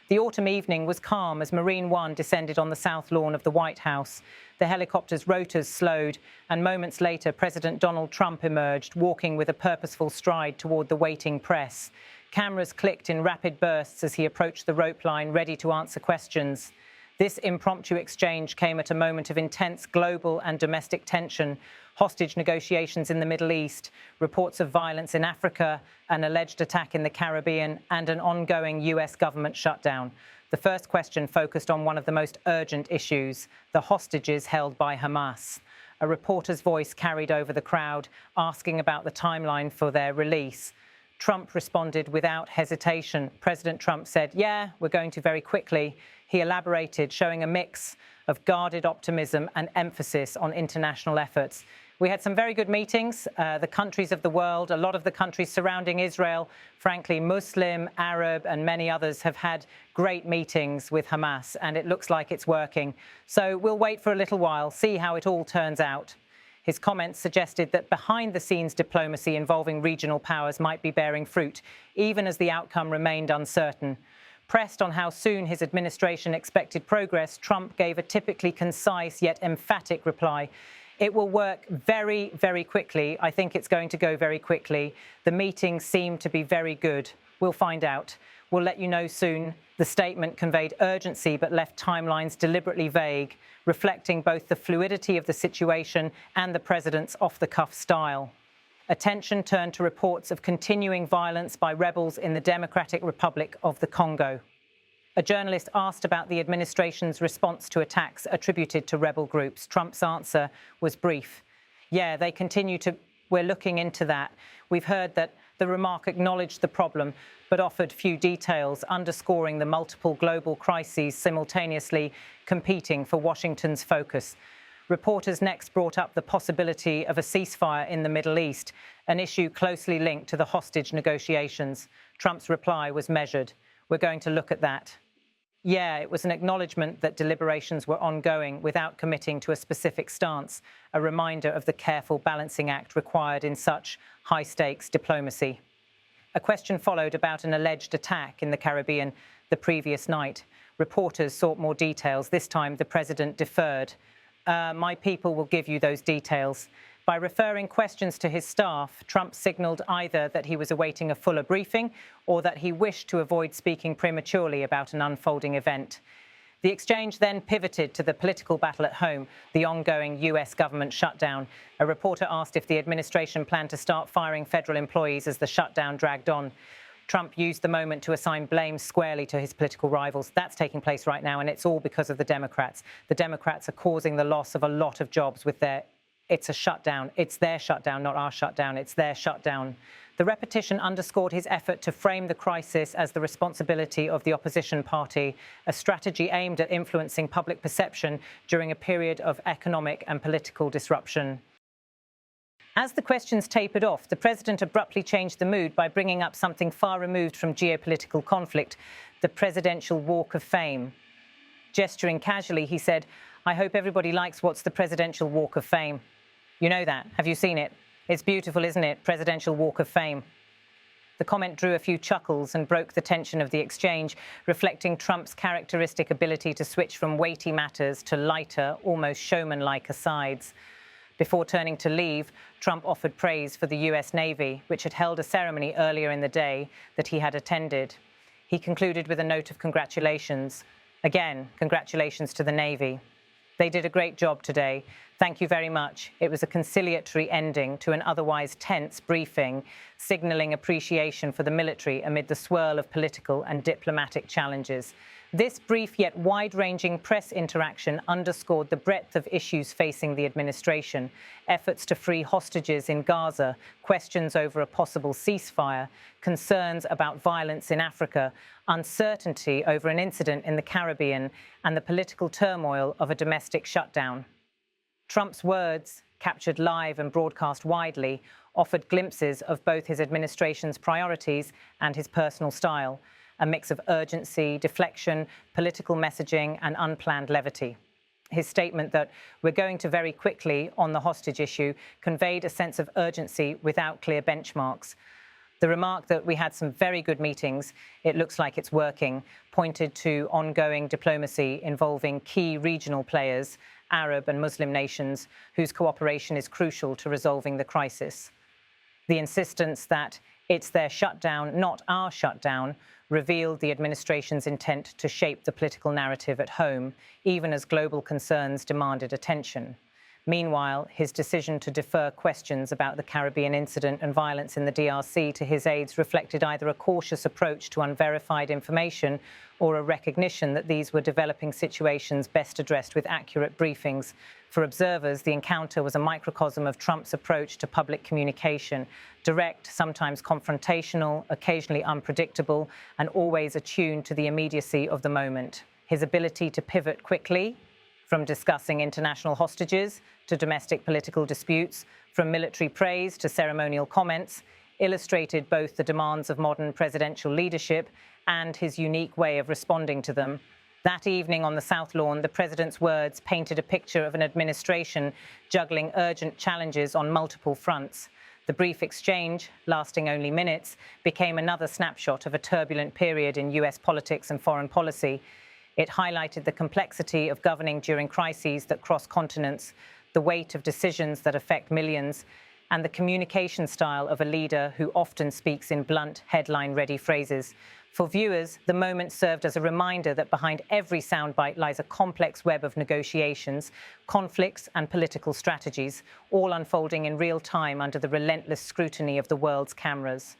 The autumn evening was calm as Marine One descended on the south lawn of the White House. The helicopter's rotors slowed, and moments later, President Donald Trump emerged, walking with a purposeful stride toward the waiting press. Cameras clicked in rapid bursts as he approached the rope line, ready to answer questions. This impromptu exchange came at a moment of intense global and domestic tension, hostage negotiations in the Middle East, reports of violence in Africa, an alleged attack in the Caribbean, and an ongoing US government shutdown. The first question focused on one of the most urgent issues, the hostages held by Hamas. A reporter's voice carried over the crowd, asking about the timeline for their release. Trump responded without hesitation. President Trump said, "Yeah, we're going to very quickly." He elaborated, showing a mix of guarded optimism and emphasis on international efforts. We had some very good meetings. The countries of the world, a lot of the countries surrounding Israel, frankly, Muslim, Arab, and many others have had great meetings with Hamas, and it looks like it's working. So we'll wait for a little while, see how it all turns out. His comments suggested that behind-the-scenes diplomacy involving regional powers might be bearing fruit, even as the outcome remained uncertain. Pressed on how soon his administration expected progress, Trump gave a typically concise yet emphatic reply. "It will work very, very quickly. I think it's going to go very quickly. The meetings seem to be very good. We'll find out. We'll let you know soon." The statement conveyed urgency but left timelines deliberately vague, reflecting both the fluidity of the situation and the president's off-the-cuff style. Attention turned to reports of continuing violence by rebels in the Democratic Republic of the Congo. A journalist asked about the administration's response to attacks attributed to rebel groups. Trump's answer was brief. "Yeah, they continue to. We're looking into that." We've heard that the remark acknowledged the problem, but offered few details, underscoring the multiple global crises simultaneously competing for Washington's focus. Reporters next brought up the possibility of a ceasefire in the Middle East, an issue closely linked to the hostage negotiations. Trump's reply was measured. "We're going to look at that." Yeah, it was an acknowledgement that deliberations were ongoing without committing to a specific stance, a reminder of the careful balancing act required in such high-stakes diplomacy. A question followed about an alleged attack in the Caribbean the previous night. Reporters sought more details. This time, the president deferred. "My people will give you those details." By referring questions to his staff, Trump signaled either that he was awaiting a fuller briefing or that he wished to avoid speaking prematurely about an unfolding event. The exchange then pivoted to the political battle at home, the ongoing US government shutdown. A reporter asked if the administration planned to start firing federal employees as the shutdown dragged on. Trump used the moment to assign blame squarely to his political rivals. That's taking place right now, and it's all because of the Democrats. The Democrats are causing the loss of a lot of jobs with it's a shutdown. It's their shutdown, not our shutdown. It's their shutdown. The repetition underscored his effort to frame the crisis as the responsibility of the opposition party, a strategy aimed at influencing public perception during a period of economic and political disruption. As the questions tapered off, the president abruptly changed the mood by bringing up something far removed from geopolitical conflict, the Presidential Walk of Fame. Gesturing casually, he said, "I hope everybody likes what's the Presidential Walk of Fame." You know that. Have you seen it? It's beautiful, isn't it? Presidential Walk of Fame. The comment drew a few chuckles and broke the tension of the exchange, reflecting Trump's characteristic ability to switch from weighty matters to lighter, almost showman-like asides. Before turning to leave, Trump offered praise for the US Navy, which had held a ceremony earlier in the day that he had attended. He concluded with a note of congratulations. Again, congratulations to the Navy. "They did a great job today. Thank you very much." It was a conciliatory ending to an otherwise tense briefing, signaling appreciation for the military amid the swirl of political and diplomatic challenges. This brief yet wide-ranging press interaction underscored the breadth of issues facing the administration: efforts to free hostages in Gaza, questions over a possible ceasefire, concerns about violence in Africa, uncertainty over an incident in the Caribbean, and the political turmoil of a domestic shutdown. Trump's words, captured live and broadcast widely, offered glimpses of both his administration's priorities and his personal style, a mix of urgency, deflection, political messaging, and unplanned levity. His statement that "we're going to very quickly" on the hostage issue conveyed a sense of urgency without clear benchmarks. The remark that we had some very good meetings, it looks like it's working, pointed to ongoing diplomacy involving key regional players, Arab and Muslim nations, whose cooperation is crucial to resolving the crisis. The insistence that it's their shutdown, not our shutdown, revealed the administration's intent to shape the political narrative at home, even as global concerns demanded attention. Meanwhile, his decision to defer questions about the Caribbean incident and violence in the DRC to his aides reflected either a cautious approach to unverified information or a recognition that these were developing situations best addressed with accurate briefings. For observers, the encounter was a microcosm of Trump's approach to public communication, direct, sometimes confrontational, occasionally unpredictable, and always attuned to the immediacy of the moment. His ability to pivot quickly, from discussing international hostages to domestic political disputes, from military praise to ceremonial comments, illustrated both the demands of modern presidential leadership and his unique way of responding to them. That evening on the South Lawn, the president's words painted a picture of an administration juggling urgent challenges on multiple fronts. The brief exchange, lasting only minutes, became another snapshot of a turbulent period in US politics and foreign policy. It highlighted the complexity of governing during crises that cross continents, the weight of decisions that affect millions, and the communication style of a leader who often speaks in blunt, headline-ready phrases. For viewers, the moment served as a reminder that behind every soundbite lies a complex web of negotiations, conflicts, and political strategies, all unfolding in real time under the relentless scrutiny of the world's cameras.